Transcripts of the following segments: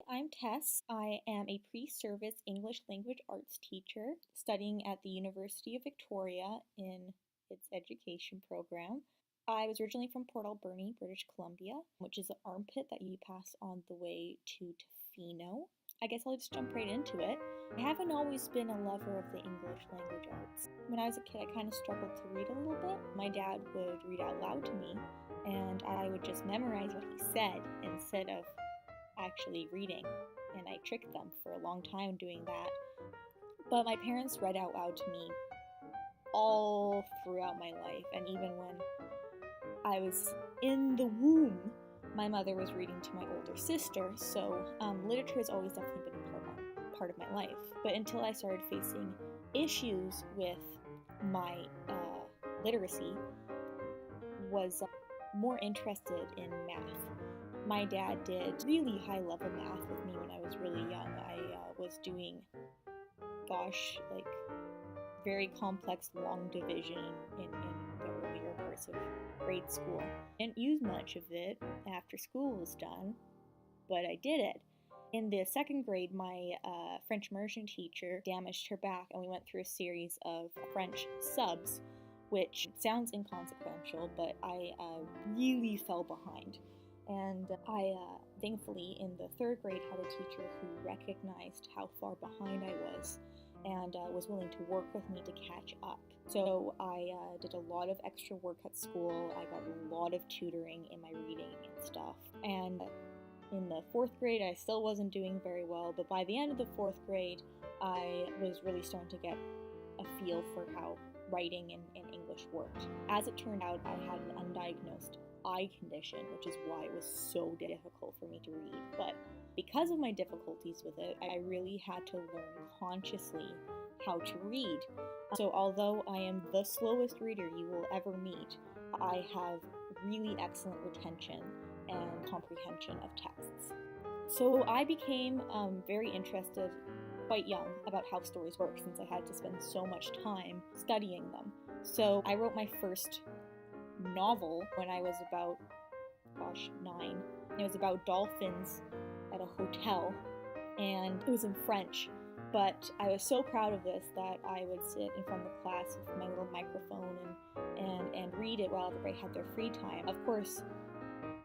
I'm Tess. I am a pre-service English language arts teacher studying at the University of Victoria in its education program. I was originally from Port Alberni, British Columbia, which is the armpit that you pass on the way to Tofino. I guess I'll just jump right into it. I haven't always been a lover of the English language arts. When I was a kid, I kind of struggled to read a little bit. My dad would read out loud to me, and I would just memorize what he said instead of actually reading, and I tricked them for a long time doing that. But my parents read out loud to me all throughout my life, and even when I was in the womb, my mother was reading to my older sister, so literature has always definitely been a part of my life. But until I started facing issues with my literacy, was more interested in math. My dad did really high-level math with me when I was really young. I was doing, very complex long division in the earlier parts of grade school. Didn't use much of it after school was done, but I did it. In the second grade, my French immersion teacher damaged her back, and we went through a series of French subs, which sounds inconsequential, but I really fell behind. And I, thankfully, in the third grade, had a teacher who recognized how far behind I was and was willing to work with me to catch up. So I did a lot of extra work at school. I got a lot of tutoring in my reading and stuff. And in the fourth grade, I still wasn't doing very well, but by the end of the fourth grade, I was really starting to get a feel for how writing and English worked. As it turned out, I had an undiagnosed eye condition, which is why it was so difficult for me to read. But because of my difficulties with it, I really had to learn consciously how to read. So although I am the slowest reader you will ever meet, I have really excellent retention and comprehension of texts. So I became very interested quite young about how stories work, since I had to spend so much time studying them. So I wrote my first novel when I was about 9. It was about dolphins at a hotel, and it was in French, but I was so proud of this that I would sit in front of the class with my little microphone and read it while everybody had their free time. Of course,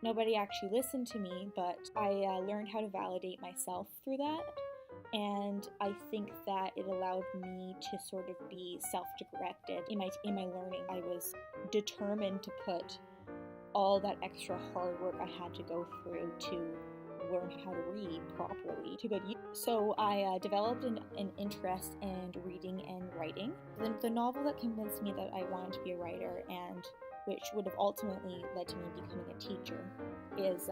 nobody actually listened to me, but I learned how to validate myself through that. And I think that it allowed me to sort of be self-directed in my learning. I was determined to put all that extra hard work I had to go through to learn how to read properly to good use. So I developed an interest in reading and writing. The novel that convinced me that I wanted to be a writer, and which would have ultimately led to me becoming a teacher, is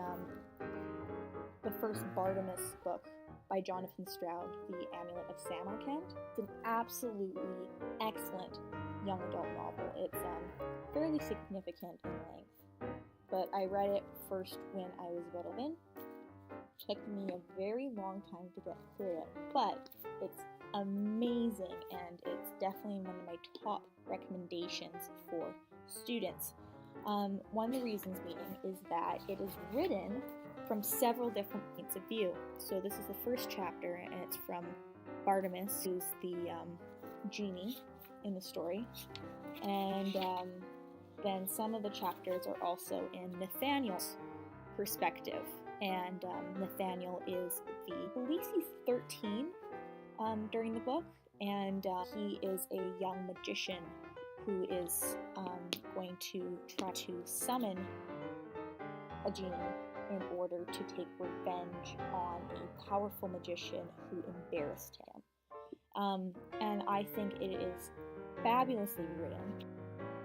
the first Bartimaeus book by Jonathan Stroud, The Amulet of Samarkand. It's an absolutely excellent young adult novel. It's fairly significant in length, but I read it first when I was about 11. It took me a very long time to get through it, but it's amazing, and it's definitely one of my top recommendations for students. One of the reasons being is that it is written from several different points of view. So this is the first chapter, and it's from Bartimaeus, who's the genie in the story. And then some of the chapters are also in Nathaniel's perspective. And Nathaniel is I believe he's 13 during the book, and he is a young magician who is going to try to summon a genie in order to take revenge on a powerful magician who embarrassed him. And I think it is fabulously written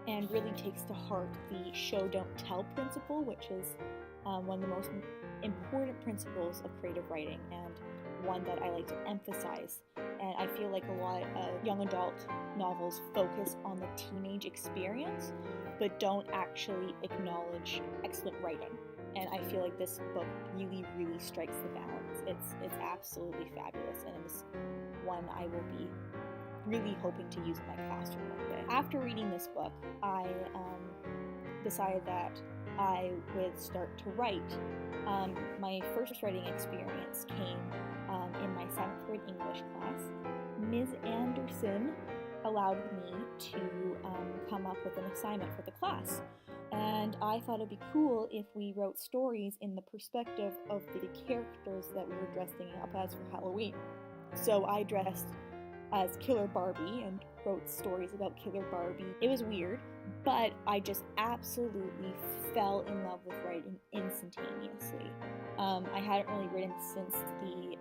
and really takes to heart the show don't tell principle, which is one of the most important principles of creative writing, and one that I like to emphasize. And I feel like a lot of young adult novels focus on the teenage experience, but don't actually acknowledge excellent writing. And I feel like this book really, really strikes the balance. It's absolutely fabulous, and it's one I will be really hoping to use in my classroom one day. After reading this book, I decided that I would start to write. My first writing experience came lesson allowed me to come up with an assignment for the class. And I thought it'd be cool if we wrote stories in the perspective of the characters that we were dressing up as for Halloween. So I dressed as Killer Barbie and wrote stories about Killer Barbie. It was weird, but I just absolutely fell in love with writing instantaneously. I hadn't really written since the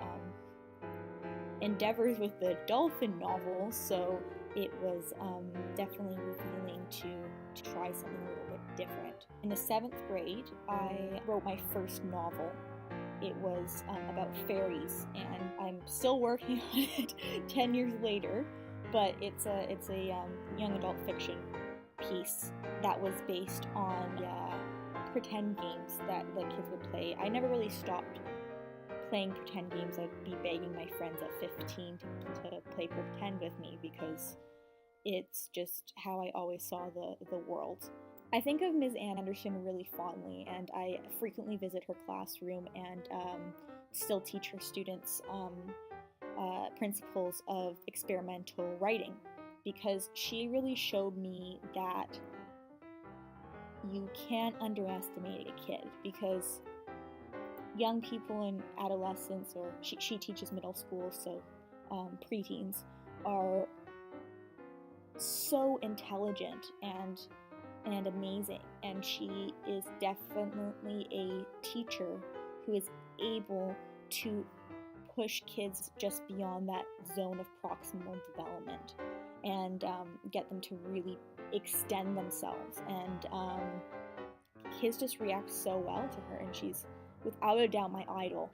endeavors with the dolphin novel, so it was definitely revealing to try something a little bit different. In the 7th grade, I wrote my first novel. It was about fairies, and I'm still working on it 10 years later, but it's a young adult fiction piece that was based on pretend games that the kids would play. I never really stopped playing pretend games. I'd be begging my friends at 15 to play pretend with me because it's just how I always saw the world. I think of Ms. Anderson really fondly, and I frequently visit her classroom and still teach her students principles of experimental writing, because she really showed me that you can't underestimate a kid, because young people in adolescence, or she teaches middle school, so preteens, are so intelligent and amazing, and she is definitely a teacher who is able to push kids just beyond that zone of proximal development and get them to really extend themselves, and kids just react so well to her, and she's without a doubt my idol.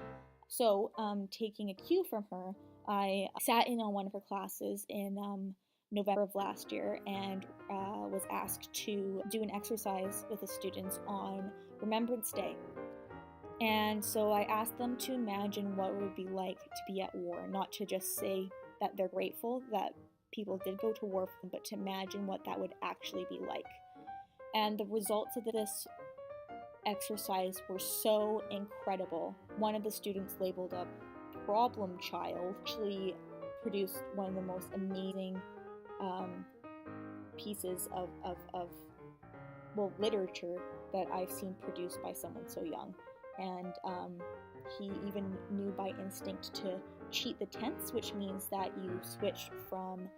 So taking a cue from her, I sat in on one of her classes in November of last year and was asked to do an exercise with the students on Remembrance Day. And so I asked them to imagine what it would be like to be at war, not to just say that they're grateful that people did go to war for them, but to imagine what that would actually be like. And the results of this exercise were so incredible. One of the students, labeled a problem child, actually produced one of the most amazing pieces of literature that I've seen produced by someone so young. And he even knew by instinct to cheat the tense, which means that you switch from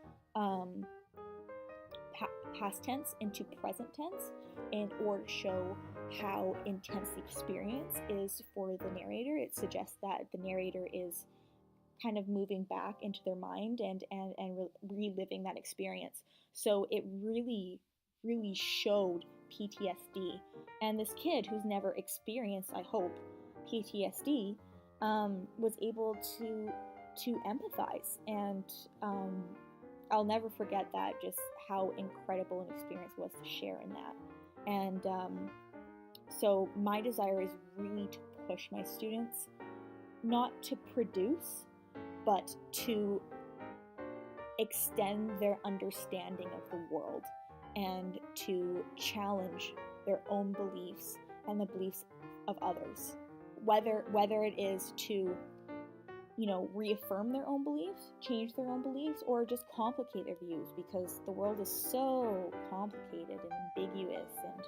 past tense into present tense in order to show how intense the experience is for the narrator. It suggests that the narrator is kind of moving back into their mind and reliving that experience. So it really, really showed PTSD. And this kid who's never experienced, I hope, PTSD, was able to empathize. And I'll never forget that, just how incredible an experience was to share in that. And so my desire is really to push my students, not to produce, but to extend their understanding of the world and to challenge their own beliefs and the beliefs of others. Whether it is to, reaffirm their own beliefs, change their own beliefs, or just complicate their views, because the world is so complicated and ambiguous, and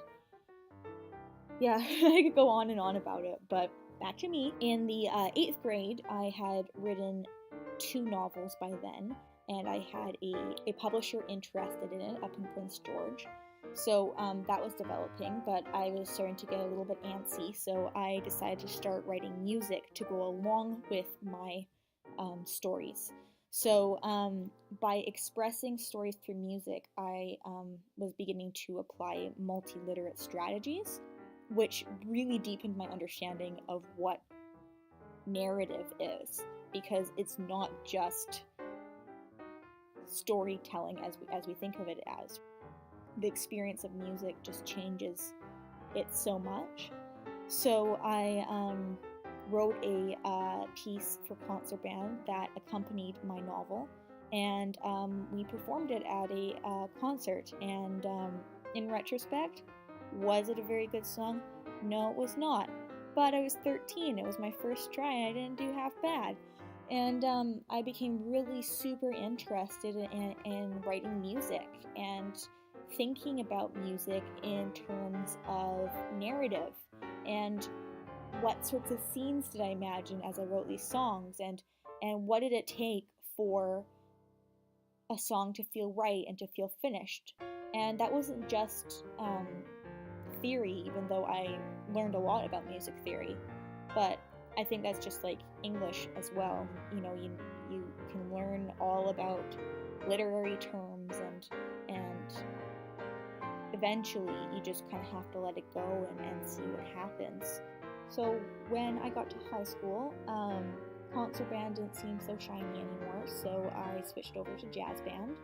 yeah, I could go on and on about it, but back to me. In the 8th grade, I had written 2 novels by then, and I had a publisher interested in it up in Prince George. So that was developing, but I was starting to get a little bit antsy, so I decided to start writing music to go along with my stories. So by expressing stories through music, I was beginning to apply multi-literate strategies, which really deepened my understanding of what narrative is, because it's not just storytelling as we think of it as. The experience of music just changes it so much. So I wrote a piece for concert band that accompanied my novel, and we performed it at a concert. And in retrospect, was it a very good song? No, it was not. But I was 13. It was my first try, and I didn't do half bad. And I became really super interested in writing music and thinking about music in terms of narrative and what sorts of scenes did I imagine as I wrote these songs, and what did it take for a song to feel right and to feel finished. And that wasn't just theory, even though I learned a lot about music theory, but I think that's just like English as well. You know, you can learn all about literary terms, and eventually you just kind of have to let it go and see what happens. So when I got to high school, concert band didn't seem so shiny anymore, so I switched over to jazz band,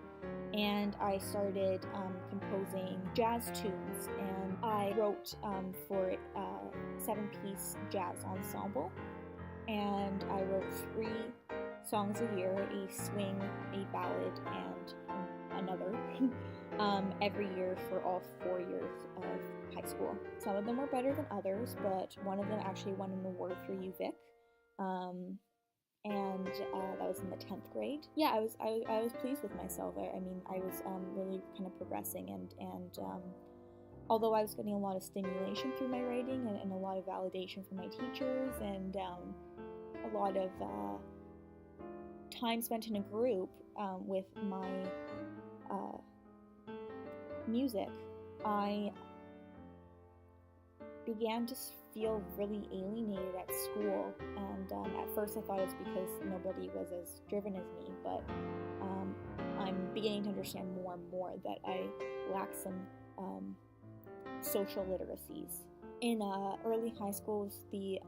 and I started composing jazz tunes, and I wrote for a 7-piece jazz ensemble, and I wrote 3 songs a year, a swing, a ballad, and another, every year for all 4 years of high school. Some of them were better than others, but one of them actually won an award for UVic. And that was in the 10th grade. Yeah, I was pleased with myself. I mean, I was really kind of progressing, and although I was getting a lot of stimulation through my writing and a lot of validation from my teachers, and a lot of time spent in a group with my music, I began to feel really alienated at school, and at first I thought it was because nobody was as driven as me, but I'm beginning to understand more and more that I lack some social literacies. In early high school was the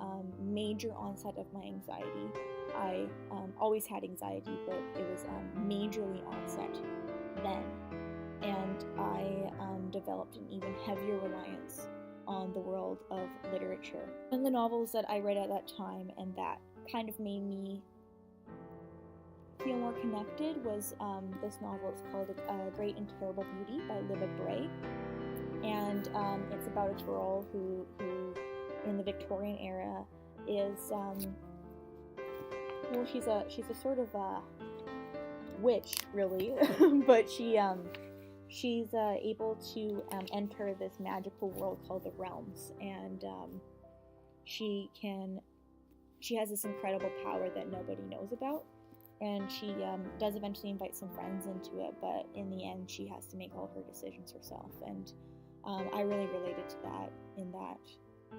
major onset of my anxiety. I always had anxiety, but it was majorly onset then, and I developed an even heavier reliance on the world of literature. One of the novels that I read at that time and that kind of made me feel more connected was this novel. It's called Great and Terrible Beauty by Libba Bray, and it's about a girl who in the Victorian era is well, she's a sort of witch, really, but she's able to enter this magical world called the Realms, and she has this incredible power that nobody knows about, and she does eventually invite some friends into it, but in the end she has to make all her decisions herself, and I really related to that, in that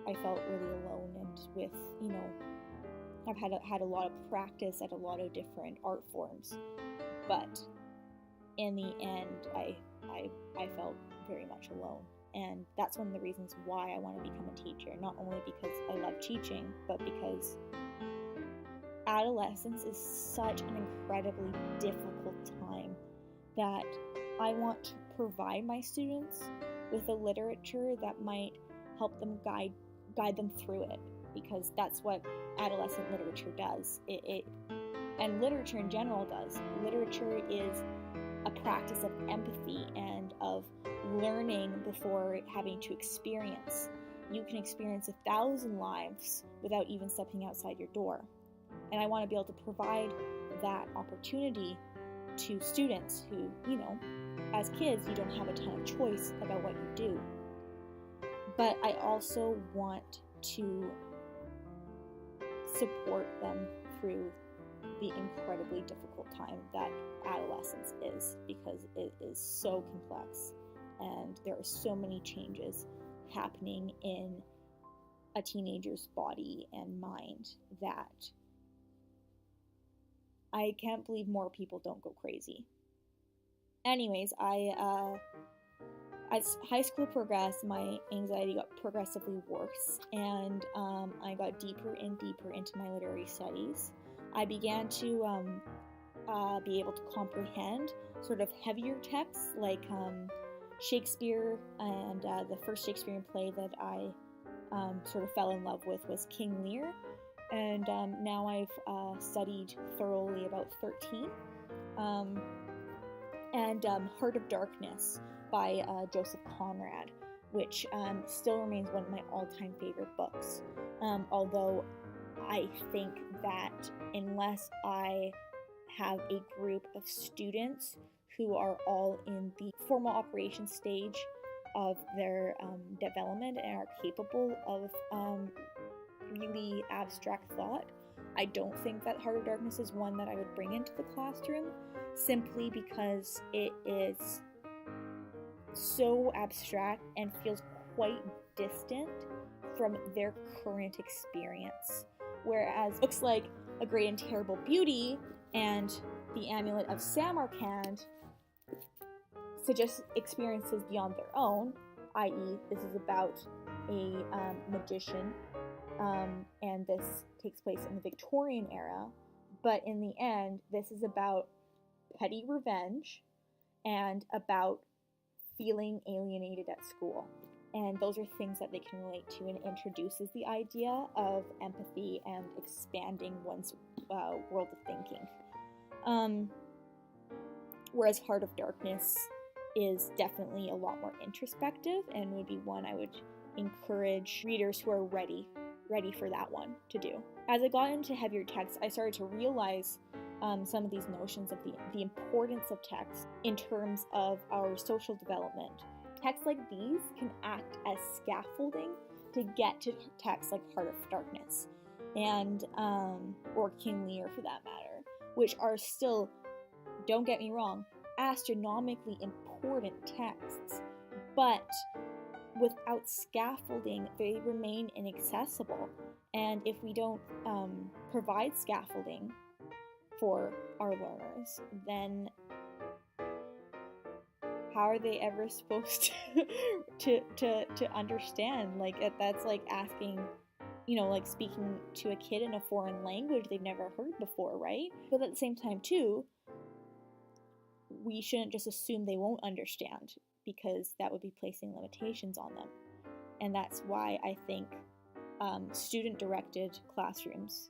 I felt really alone, and with, you know, I've had a lot of practice at a lot of different art forms, but in the end I felt very much alone. And that's one of the reasons why I want to become a teacher, not only because I love teaching, but because adolescence is such an incredibly difficult time that I want to provide my students with a literature that might help them guide them through it, because that's what adolescent literature does. It and literature in general does. Literature is a practice of empathy and of learning before having to experience. You can experience 1,000 lives without even stepping outside your door. And I want to be able to provide that opportunity to students who, you know, as kids, you don't have a ton of choice about what you do. But I also want to support them through the incredibly difficult time that adolescence is, because it is so complex and there are so many changes happening in a teenager's body and mind that I can't believe more people don't go crazy. Anyways, as high school progressed, my anxiety got progressively worse, and I got deeper and deeper into my literary studies. I began to be able to comprehend sort of heavier texts like Shakespeare, and the first Shakespearean play that I sort of fell in love with was King Lear, and now I've studied thoroughly about 13, and Heart of Darkness by Joseph Conrad, which still remains one of my all-time favorite books, although I think that unless I have a group of students who are all in the formal operation stage of their development and are capable of really abstract thought, I don't think that Heart of Darkness is one that I would bring into the classroom, simply because it is so abstract and feels quite distant from their current experience. Whereas books like A Great and Terrible Beauty and The Amulet of Samarkand suggest experiences beyond their own, i.e. this is about a magician, and this takes place in the Victorian era, but in the end, this is about petty revenge and about feeling alienated at school. And those are things that they can relate to, and introduces the idea of empathy and expanding one's world of thinking. Whereas Heart of Darkness is definitely a lot more introspective and would be one I would encourage readers who are ready for that one to do. As I got into heavier text, I started to realize some of these notions of the importance of text in terms of our social development. Texts like these can act as scaffolding to get to texts like Heart of Darkness and or King Lear for that matter, which are still, don't get me wrong, astronomically important texts, but without scaffolding, they remain inaccessible. And if we don't provide scaffolding for our learners, then how are they ever supposed to understand? Like, that's like asking, like speaking to a kid in a foreign language they've never heard before, right? But at the same time too, we shouldn't just assume they won't understand, because that would be placing limitations on them. And that's why I think student-directed classrooms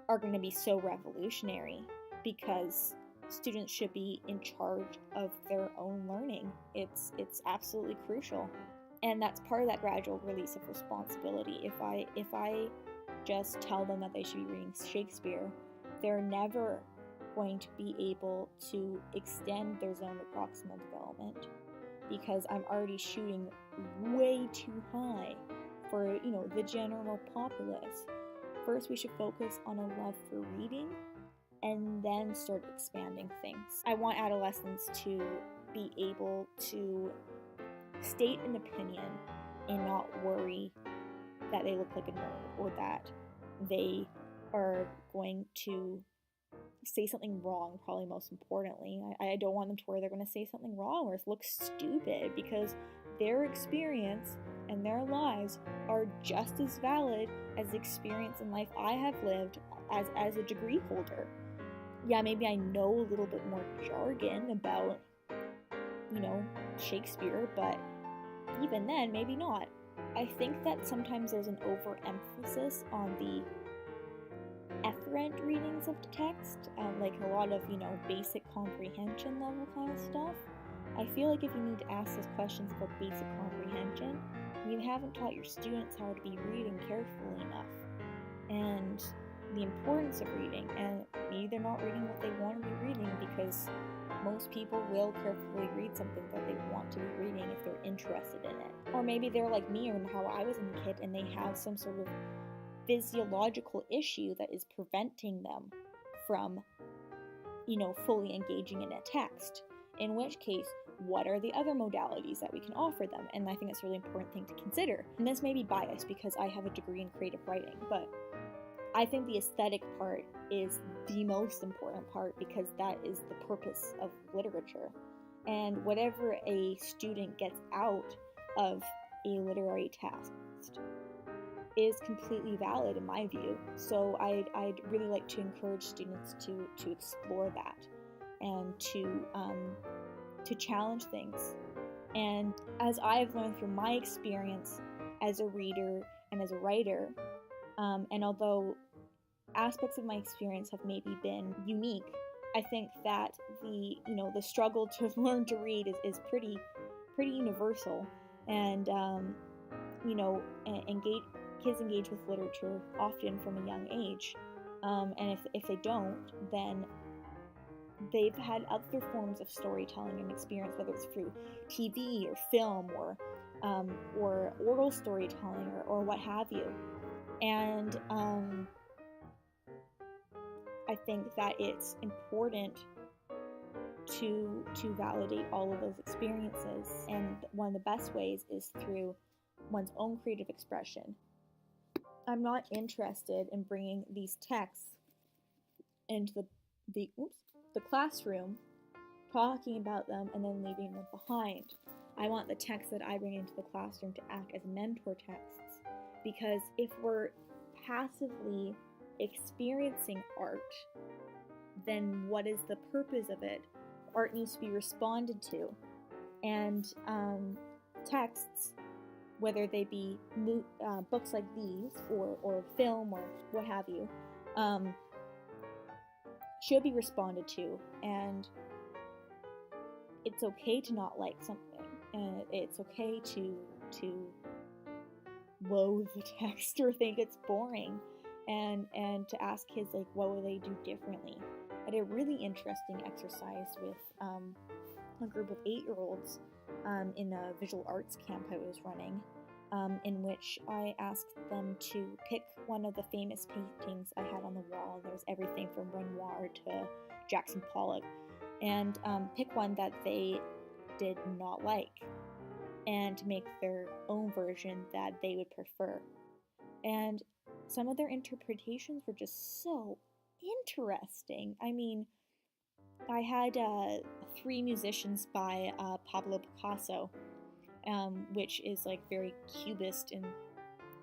are going to be so revolutionary, because students should be in charge of their own learning. It's absolutely crucial. And that's part of that gradual release of responsibility. If I just tell them that they should be reading Shakespeare, they're never going to be able to extend their zone of proximal development, because I'm already shooting way too high for, the general populace. First, we should focus on a love for reading and then start expanding things. I want adolescents to be able to state an opinion and not worry that they look like a nerd, or that they are going to say something wrong, probably most importantly. I don't want them to worry they're going to say something wrong or look stupid, because their experience and their lives are just as valid as the experience in life I have lived as a degree holder. Yeah, maybe I know a little bit more jargon about, Shakespeare, but even then, maybe not. I think that sometimes there's an overemphasis on the efferent readings of the text, like a lot of, basic comprehension level kind of stuff. I feel like if you need to ask those questions about basic comprehension, you haven't taught your students how to be reading carefully enough, and the importance of reading, and maybe they're not reading what they want to be reading, because most people will carefully read something that they want to be reading if they're interested in it. Or maybe they're like me and how I was a kid, and they have some sort of physiological issue that is preventing them from, fully engaging in a text. In which case, what are the other modalities that we can offer them? And I think it's a really important thing to consider. And this may be biased because I have a degree in creative writing, but I think the aesthetic part is the most important part, because that is the purpose of literature. And whatever a student gets out of a literary text is completely valid in my view. So I'd really like to encourage students to explore that and to challenge things. And as I've learned through my experience as a reader and as a writer, and although aspects of my experience have maybe been unique, I think that the struggle to learn to read is pretty universal, and kids engage with literature often from a young age. And if they don't, then they've had other forms of storytelling and experience, whether it's through TV or film or oral storytelling or what have you. And I think that it's important to validate all of those experiences, and one of the best ways is through one's own creative expression. I'm not interested in bringing these texts into the classroom, talking about them, and then leaving them behind. I want the texts that I bring into the classroom to act as mentor texts, because if we're passively experiencing art, then what is the purpose of it? Art needs to be responded to, and texts, whether they be books like these or film or what have you, should be responded to. And it's okay to not like something, and it's okay to loathe the text or think it's boring, and to ask kids, like, what would they do differently. I did a really interesting exercise with a group of 8-year-olds in a visual arts camp I was running, in which I asked them to pick one of the famous paintings I had on the wall. There was everything from Renoir to Jackson Pollock, and pick one that they did not like, and to make their own version that they would prefer. And some of their interpretations were just so interesting. I mean, I had 3 musicians by Pablo Picasso, which is like very cubist and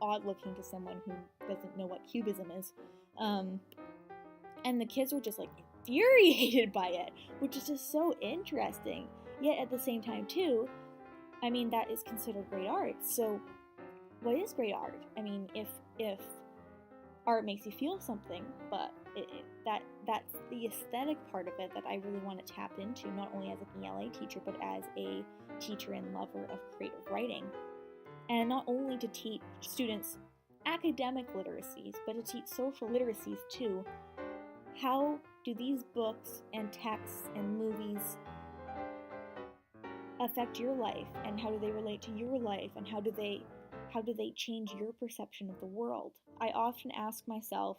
odd looking to someone who doesn't know what cubism is. And the kids were just like infuriated by it, which is just so interesting. Yet at the same time too, I mean, that is considered great art. So what is great art? I mean, if art makes you feel something, but that's the aesthetic part of it that I really want to tap into, not only as an ELA teacher, but as a teacher and lover of creative writing. And not only to teach students academic literacies, but to teach social literacies too. How do these books and texts and movies affect your life, and how do they relate to your life, and how do they change your perception of the world? I often ask myself,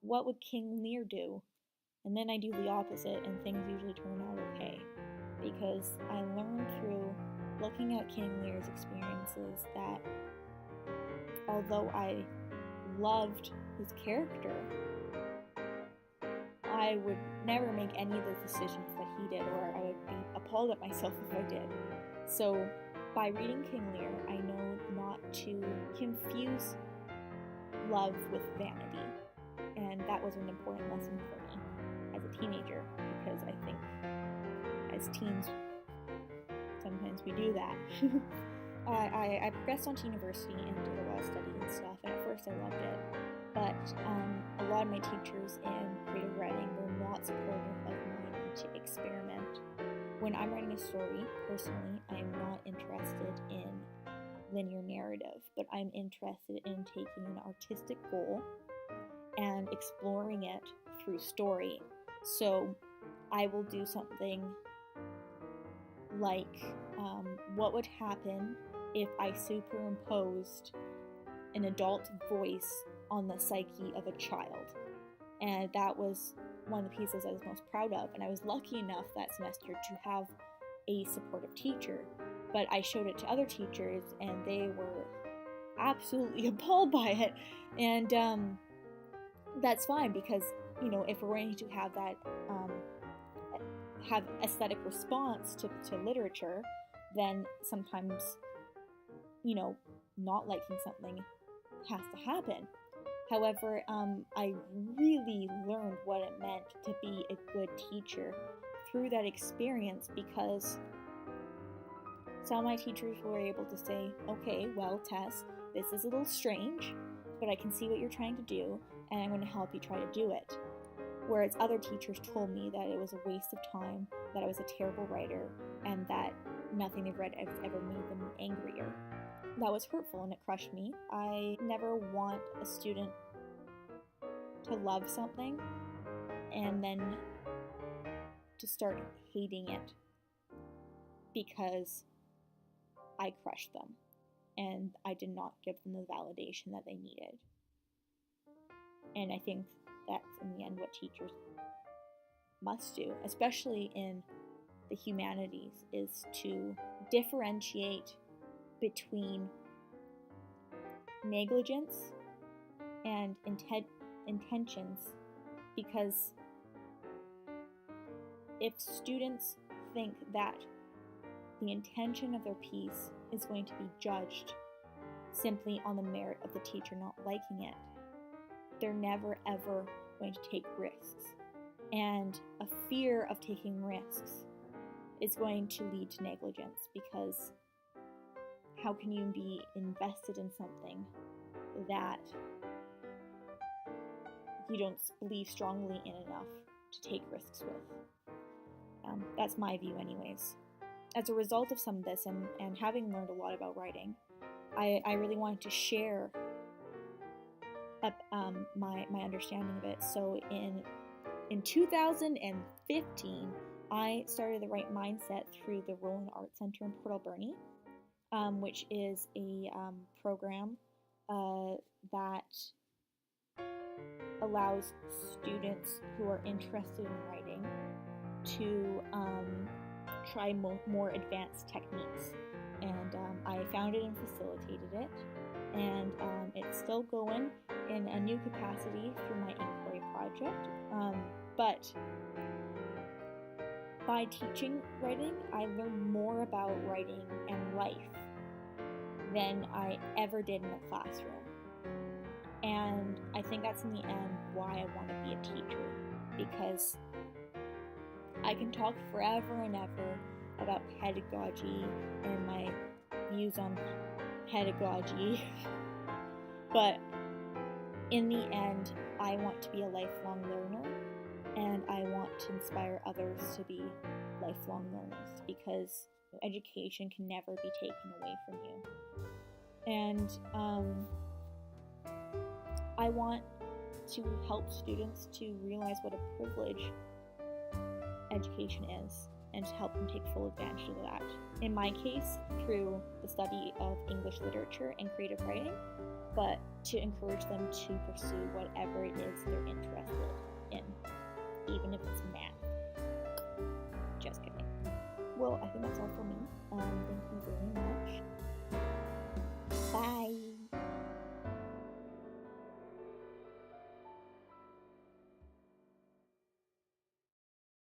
what would King Lear do? And then I do the opposite, and things usually turn out okay. Because I learned through looking at King Lear's experiences that although I loved his character, I would never make any of the decisions that he did, or I would be appalled at myself if I did. So by reading King Lear, I know not to confuse love with vanity. And that was an important lesson for me as a teenager, because I think as teens, sometimes we do that. I progressed on to university and did a lot of study and stuff, and at first I loved it. But a lot of my teachers in creative writing were not supportive of my need to experiment. When I'm writing a story, personally, I am not interested in linear narrative, but I'm interested in taking an artistic goal and exploring it through story. So I will do something like what would happen if I superimposed an adult voice on the psyche of a child. And that was one of the pieces I was most proud of, and I was lucky enough that semester to have a supportive teacher. But I showed it to other teachers, and they were absolutely appalled by it. And that's fine, because, you know, if we're going to have that have aesthetic response to literature, then sometimes, you know, not liking something has to happen. However, I really learned what it meant to be a good teacher through that experience, because some of my teachers were able to say, okay, well, Tess, this is a little strange, but I can see what you're trying to do, and I'm going to help you try to do it. Whereas other teachers told me that it was a waste of time, that I was a terrible writer, and that nothing they've read has ever made them angrier. that was hurtful and it crushed me. I never want a student to love something and then to start hating it because I crushed them and I did not give them the validation that they needed. And I think that's in the end what teachers must do, especially in the humanities, is to differentiate between negligence and intentions, because if students think that the intention of their piece is going to be judged simply on the merit of the teacher not liking it, they're never ever going to take risks. And a fear of taking risks is going to lead to negligence, because how can you be invested in something that you don't believe strongly in enough to take risks with? That's my view anyways. As a result of some of this and having learned a lot about writing, I really wanted to share my understanding of it. So in 2015, I started the Right Mindset through the Roland Arts Center in Port Alberni, which is a program that allows students who are interested in writing to try more advanced techniques. And I founded and facilitated it, and it's still going in a new capacity through my inquiry project. But by teaching writing, I learned more about writing and life than I ever did in the classroom. And I think that's in the end why I want to be a teacher, because I can talk forever and ever about pedagogy and my views on pedagogy, but in the end, I want to be a lifelong learner, and I want to inspire others to be lifelong learners, because education can never be taken away from you. And I want to help students to realize what a privilege education is, and to help them take full advantage of that. In my case, through the study of English literature and creative writing, but to encourage them to pursue whatever it is they're interested in, even if it's math. Just kidding. Well, I think that's all for me.